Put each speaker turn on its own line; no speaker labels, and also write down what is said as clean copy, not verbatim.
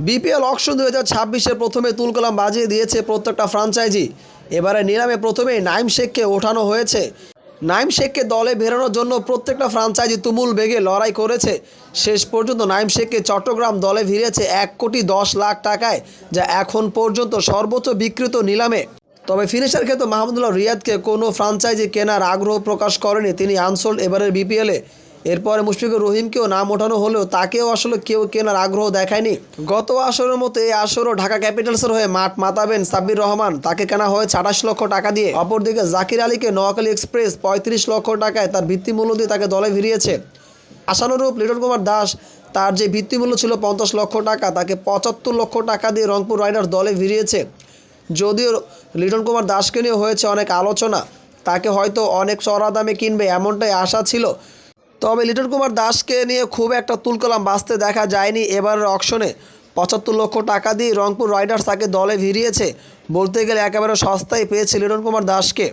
BPL auction 2026-এর প্রথমে তুলকালাম বাজিয়ে দিয়েছে প্রত্যেকটা ফ্রাঞ্চাইজি। এবারে নিলামে প্রথমেই নাইম শেখকে ওঠানো হয়েছে। নাইম শেখকে দলে বেরোনোর জন্য প্রত্যেকটা ফ্রাঞ্চাইজি তুমুল বেগে লড়াই করেছে। শেষ পর্যন্ত নাইম শেখকে চট্টগ্রাম দলে ভিড়িয়েছে 1,10,00,000 টাকায়, যা এখন পর্যন্ত সর্বোচ্চ বিক্রিত নিলামে। তবে ফিনিশার ক্ষেত্রে মাহমুদুল্লাহ রিয়াদকে কোনো ফ্রাঞ্চাইজি কেনার আগ্রহ প্রকাশ করেনি, তিনি আনসোল্ড এবারের বিপিএলে। এরপরে মুশফিকুর রহিমকেও নাম ওঠানো হলেও তাকেও আসলে কেউ কেনার আগ্রহ দেখায়নি। গত আসরের মতো এই আসরও ঢাকা ক্যাপিটালসের হয়ে মাঠ মাতাবেন সাব্বির রহমান, তাকে কেনা হয়েছে 28 লক্ষ টাকা দিয়ে। অপরদিকে জাকির আলীকে নোয়াখালী এক্সপ্রেস 35 লক্ষ টাকায় তার ভিত্তিমূল্য দিয়ে তাকে দলে ভিড়িয়েছে। আশানুরূপ লিটন কুমার দাস, তার যে ভিত্তিমূল্য ছিল 50 লক্ষ টাকা, তাকে 75 লক্ষ টাকা দিয়ে রংপুর রাইডার্স দলে ভিড়িয়েছে। যদিও লিটন কুমার দাসকে নিয়ে হয়েছে অনেক আলোচনা, তাকে হয়তো অনেক চড়া দামে কিনবে এমনটাই আশা ছিল। তবে লিটন কুমার দাসকে নিয়ে খুব একটা তুলকালাম বাঁচতে দেখা যায়নি এবারের অকশনে। 75 লক্ষ টাকা দিয়ে রংপুর রাইডার্স তাকে দলে ভিড়িয়েছে। বলতে গেলে একেবারে সস্তায় পেয়েছে লিটন কুমার দাসকে।